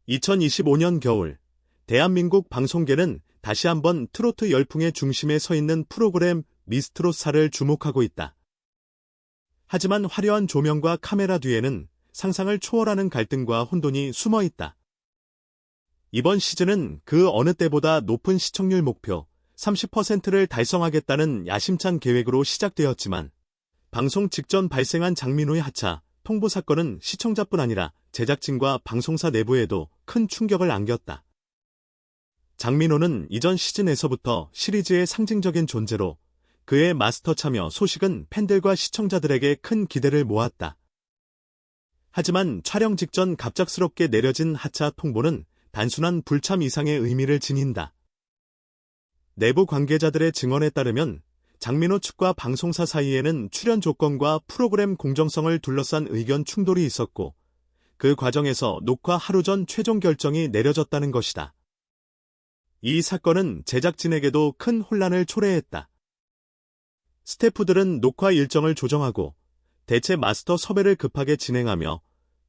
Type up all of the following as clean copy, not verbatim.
2025년 겨울, 대한민국 방송계는 다시 한번 트로트 열풍의 중심에 서 있는 프로그램 미스트롯4를 주목하고 있다. 하지만 화려한 조명과 카메라 뒤에는 상상을 초월하는 갈등과 혼돈이 숨어 있다. 이번 시즌은 그 어느 때보다 높은 시청률 목표 30%를 달성하겠다는 야심찬 계획으로 시작되었지만 방송 직전 발생한 장민호의 하차, 통보 사건은 시청자뿐 아니라 제작진과 방송사 내부에도 큰 충격을 안겼다. 장민호는 이전 시즌에서부터 시리즈의 상징적인 존재로 그의 마스터 참여 소식은 팬들과 시청자들에게 큰 기대를 모았다. 하지만 촬영 직전 갑작스럽게 내려진 하차 통보는 단순한 불참 이상의 의미를 지닌다. 내부 관계자들의 증언에 따르면 장민호 측과 방송사 사이에는 출연 조건과 프로그램 공정성을 둘러싼 의견 충돌이 있었고 그 과정에서 녹화 하루 전 최종 결정이 내려졌다는 것이다. 이 사건은 제작진에게도 큰 혼란을 초래했다. 스태프들은 녹화 일정을 조정하고 대체 마스터 섭외를 급하게 진행하며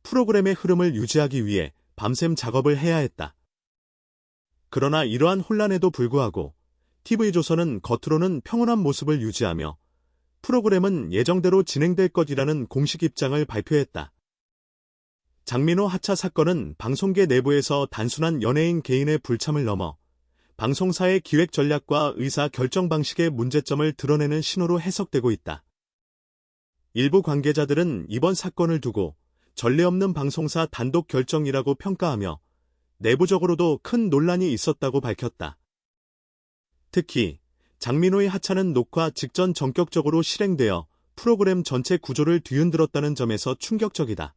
프로그램의 흐름을 유지하기 위해 밤샘 작업을 해야 했다. 그러나 이러한 혼란에도 불구하고 TV조선은 겉으로는 평온한 모습을 유지하며 프로그램은 예정대로 진행될 것이라는 공식 입장을 발표했다. 장민호 하차 사건은 방송계 내부에서 단순한 연예인 개인의 불참을 넘어 방송사의 기획 전략과 의사 결정 방식의 문제점을 드러내는 신호로 해석되고 있다. 일부 관계자들은 이번 사건을 두고 전례 없는 방송사 단독 결정이라고 평가하며 내부적으로도 큰 논란이 있었다고 밝혔다. 특히 장민호의 하차는 녹화 직전 전격적으로 실행되어 프로그램 전체 구조를 뒤흔들었다는 점에서 충격적이다.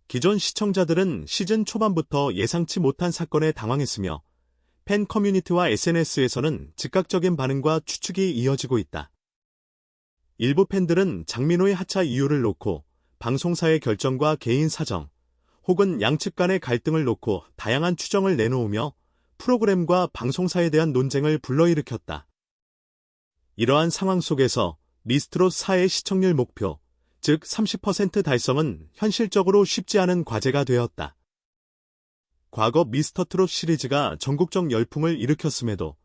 기존 시청자들은 시즌 초반부터 예상치 못한 사건에 당황했으며 팬 커뮤니티와 SNS에서는 즉각적인 반응과 추측이 이어지고 있다. 일부 팬들은 장민호의 하차 이유를 놓고 방송사의 결정과 개인 사정, 혹은 양측 간의 갈등을 놓고 다양한 추정을 내놓으며 프로그램과 방송사에 대한 논쟁을 불러일으켰다. 이러한 상황 속에서 미스트롯4의 시청률 목표, 즉 30% 달성은 현실적으로 쉽지 않은 과제가 되었다. 과거 미스터트롯 시리즈가 전국적 열풍을 일으켰음에도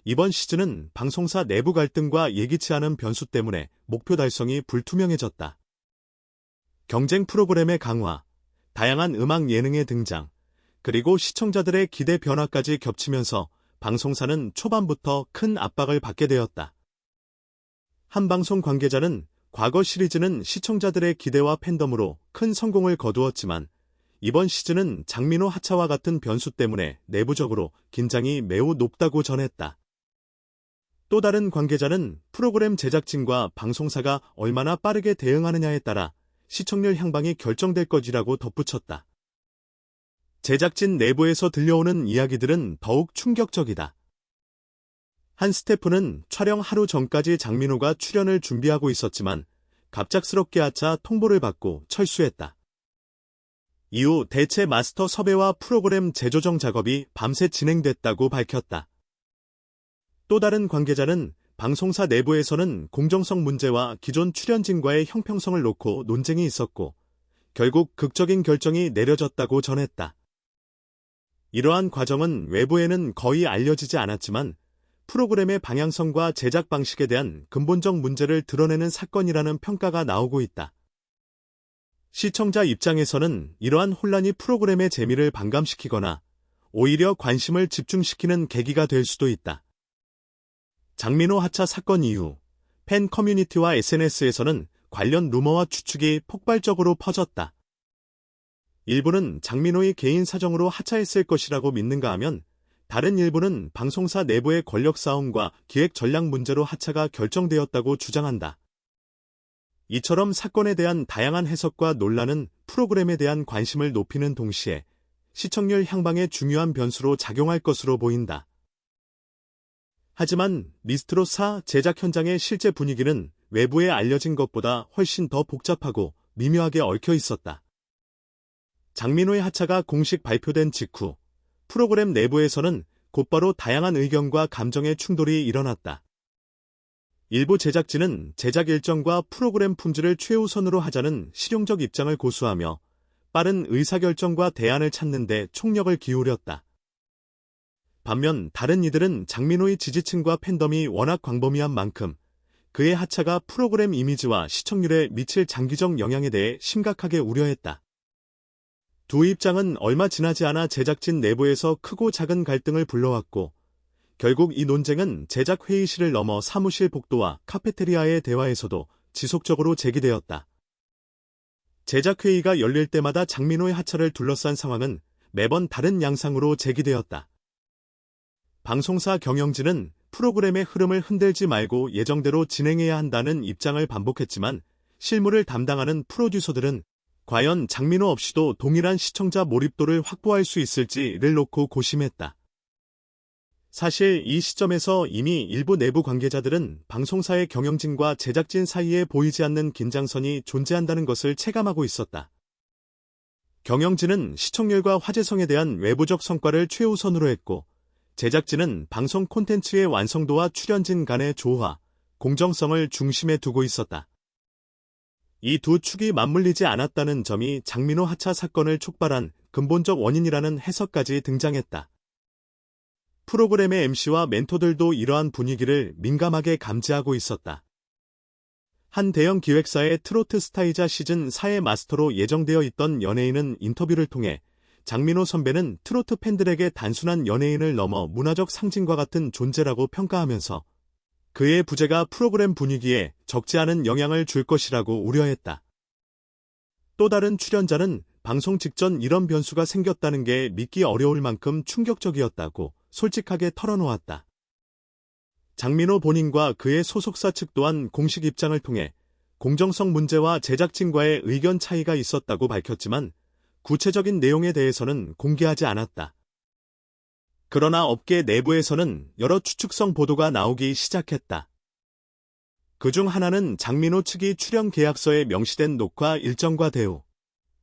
이번 시즌은 방송사 내부 갈등과 예기치 않은 변수 때문에 목표 달성이 불투명해졌다. 경쟁 프로그램의 강화, 다양한 음악 예능의 등장, 그리고 시청자들의 기대 변화까지 겹치면서 방송사는 초반부터 큰 압박을 받게 되었다. 한 방송 관계자는 과거 시리즈는 시청자들의 기대와 팬덤으로 큰 성공을 거두었지만 이번 시즌은 장민호 하차와 같은 변수 때문에 내부적으로 긴장이 매우 높다고 전했다. 또 다른 관계자는 프로그램 제작진과 방송사가 얼마나 빠르게 대응하느냐에 따라 시청률 향방이 결정될 것이라고 덧붙였다. 제작진 내부에서 들려오는 이야기들은 더욱 충격적이다. 한 스태프는 촬영 하루 전까지 장민호가 출연을 준비하고 있었지만 갑작스럽게 하차 통보를 받고 철수했다. 이후 대체 마스터 섭외와 프로그램 재조정 작업이 밤새 진행됐다고 밝혔다. 또 다른 관계자는 방송사 내부에서는 공정성 문제와 기존 출연진과의 형평성을 놓고 논쟁이 있었고 결국 극적인 결정이 내려졌다고 전했다. 이러한 과정은 외부에는 거의 알려지지 않았지만 프로그램의 방향성과 제작 방식에 대한 근본적 문제를 드러내는 사건이라는 평가가 나오고 있다. 시청자 입장에서는 이러한 혼란이 프로그램의 재미를 반감시키거나 오히려 관심을 집중시키는 계기가 될 수도 있다. 장민호 하차 사건 이후 팬 커뮤니티와 SNS에서는 관련 루머와 추측이 폭발적으로 퍼졌다. 일부는 장민호의 개인 사정으로 하차했을 것이라고 믿는가 하면 다른 일부는 방송사 내부의 권력 싸움과 기획 전략 문제로 하차가 결정되었다고 주장한다. 이처럼 사건에 대한 다양한 해석과 논란은 프로그램에 대한 관심을 높이는 동시에 시청률 향방에 중요한 변수로 작용할 것으로 보인다. 하지만 미스트롯4 제작 현장의 실제 분위기는 외부에 알려진 것보다 훨씬 더 복잡하고 미묘하게 얽혀 있었다. 장민호의 하차가 공식 발표된 직후 프로그램 내부에서는 곧바로 다양한 의견과 감정의 충돌이 일어났다. 일부 제작진은 제작 일정과 프로그램 품질을 최우선으로 하자는 실용적 입장을 고수하며 빠른 의사결정과 대안을 찾는 데 총력을 기울였다. 반면 다른 이들은 장민호의 지지층과 팬덤이 워낙 광범위한 만큼 그의 하차가 프로그램 이미지와 시청률에 미칠 장기적 영향에 대해 심각하게 우려했다. 두 입장은 얼마 지나지 않아 제작진 내부에서 크고 작은 갈등을 불러왔고 결국 이 논쟁은 제작 회의실을 넘어 사무실 복도와 카페테리아의 대화에서도 지속적으로 제기되었다. 제작 회의가 열릴 때마다 장민호의 하차를 둘러싼 상황은 매번 다른 양상으로 제기되었다. 방송사 경영진은 프로그램의 흐름을 흔들지 말고 예정대로 진행해야 한다는 입장을 반복했지만 실무를 담당하는 프로듀서들은 과연 장민호 없이도 동일한 시청자 몰입도를 확보할 수 있을지를 놓고 고심했다. 사실 이 시점에서 이미 일부 내부 관계자들은 방송사의 경영진과 제작진 사이에 보이지 않는 긴장선이 존재한다는 것을 체감하고 있었다. 경영진은 시청률과 화제성에 대한 외부적 성과를 최우선으로 했고 제작진은 방송 콘텐츠의 완성도와 출연진 간의 조화, 공정성을 중심에 두고 있었다. 이 두 축이 맞물리지 않았다는 점이 장민호 하차 사건을 촉발한 근본적 원인이라는 해석까지 등장했다. 프로그램의 MC와 멘토들도 이러한 분위기를 민감하게 감지하고 있었다. 한 대형 기획사의 트로트 스타이자 시즌 4의 마스터로 예정되어 있던 연예인은 인터뷰를 통해 장민호 선배는 트로트 팬들에게 단순한 연예인을 넘어 문화적 상징과 같은 존재라고 평가하면서 그의 부재가 프로그램 분위기에 적지 않은 영향을 줄 것이라고 우려했다. 또 다른 출연자는 방송 직전 이런 변수가 생겼다는 게 믿기 어려울 만큼 충격적이었다고 솔직하게 털어놓았다. 장민호 본인과 그의 소속사 측 또한 공식 입장을 통해 공정성 문제와 제작진과의 의견 차이가 있었다고 밝혔지만 구체적인 내용에 대해서는 공개하지 않았다. 그러나 업계 내부에서는 여러 추측성 보도가 나오기 시작했다. 그중 하나는 장민호 측이 출연 계약서에 명시된 녹화 일정과 대우,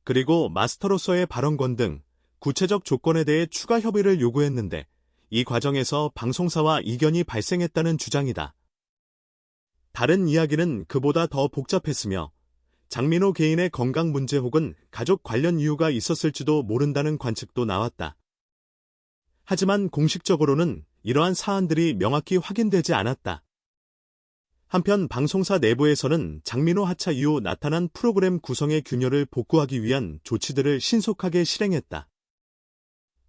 그리고 마스터로서의 발언권 등 구체적 조건에 대해 추가 협의를 요구했는데 이 과정에서 방송사와 이견이 발생했다는 주장이다. 다른 이야기는 그보다 더 복잡했으며 장민호 개인의 건강 문제 혹은 가족 관련 이유가 있었을지도 모른다는 관측도 나왔다. 하지만 공식적으로는 이러한 사안들이 명확히 확인되지 않았다. 한편 방송사 내부에서는 장민호 하차 이후 나타난 프로그램 구성의 균열을 복구하기 위한 조치들을 신속하게 실행했다.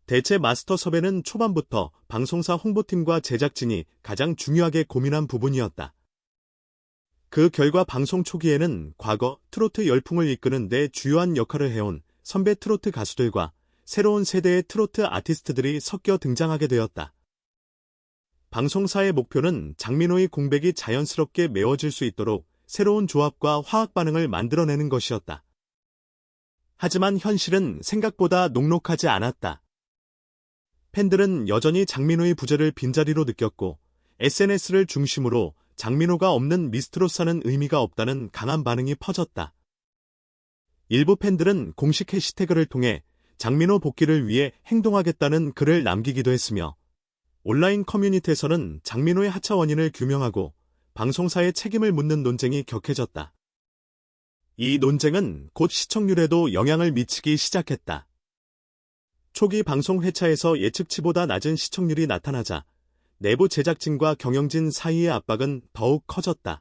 대체 마스터 섭외는 초반부터 방송사 홍보팀과 제작진이 가장 중요하게 고민한 부분이었다. 그 결과 방송 초기에는 과거 트로트 열풍을 이끄는 데 주요한 역할을 해온 선배 트로트 가수들과 새로운 세대의 트로트 아티스트들이 섞여 등장하게 되었다. 방송사의 목표는 장민호의 공백이 자연스럽게 메워질 수 있도록 새로운 조합과 화학 반응을 만들어내는 것이었다. 하지만 현실은 생각보다 녹록하지 않았다. 팬들은 여전히 장민호의 부재를 빈자리로 느꼈고 SNS를 중심으로 장민호가 없는 미스트롯사는 의미가 없다는 강한 반응이 퍼졌다. 일부 팬들은 공식 해시태그를 통해 장민호 복귀를 위해 행동하겠다는 글을 남기기도 했으며 온라인 커뮤니티에서는 장민호의 하차 원인을 규명하고 방송사의 책임을 묻는 논쟁이 격해졌다. 이 논쟁은 곧 시청률에도 영향을 미치기 시작했다. 초기 방송 회차에서 예측치보다 낮은 시청률이 나타나자 내부 제작진과 경영진 사이의 압박은 더욱 커졌다.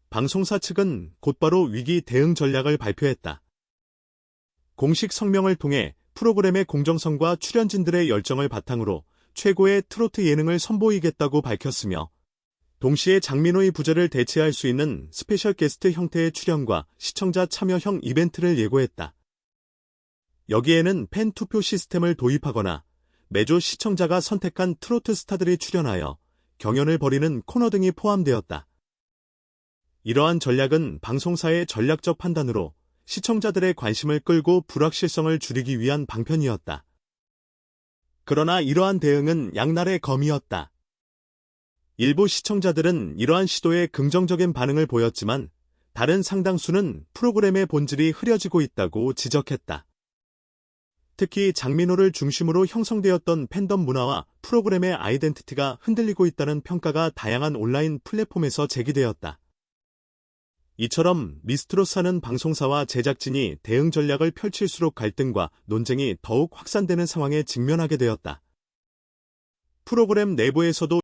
방송사 측은 곧바로 위기 대응 전략을 발표했다. 공식 성명을 통해 프로그램의 공정성과 출연진들의 열정을 바탕으로 최고의 트로트 예능을 선보이겠다고 밝혔으며 동시에 장민호의 부재를 대체할 수 있는 스페셜 게스트 형태의 출연과 시청자 참여형 이벤트를 예고했다. 여기에는 팬 투표 시스템을 도입하거나 매주 시청자가 선택한 트로트 스타들이 출연하여 경연을 벌이는 코너 등이 포함되었다. 이러한 전략은 방송사의 전략적 판단으로 시청자들의 관심을 끌고 불확실성을 줄이기 위한 방편이었다. 그러나 이러한 대응은 양날의 검이었다. 일부 시청자들은 이러한 시도에 긍정적인 반응을 보였지만 다른 상당수는 프로그램의 본질이 흐려지고 있다고 지적했다. 특히 장민호를 중심으로 형성되었던 팬덤 문화와 프로그램의 아이덴티티가 흔들리고 있다는 평가가 다양한 온라인 플랫폼에서 제기되었다. 이처럼 미스트로스하는 방송사와 제작진이 대응 전략을 펼칠수록 갈등과 논쟁이 더욱 확산되는 상황에 직면하게 되었다. 프로그램 내부에서도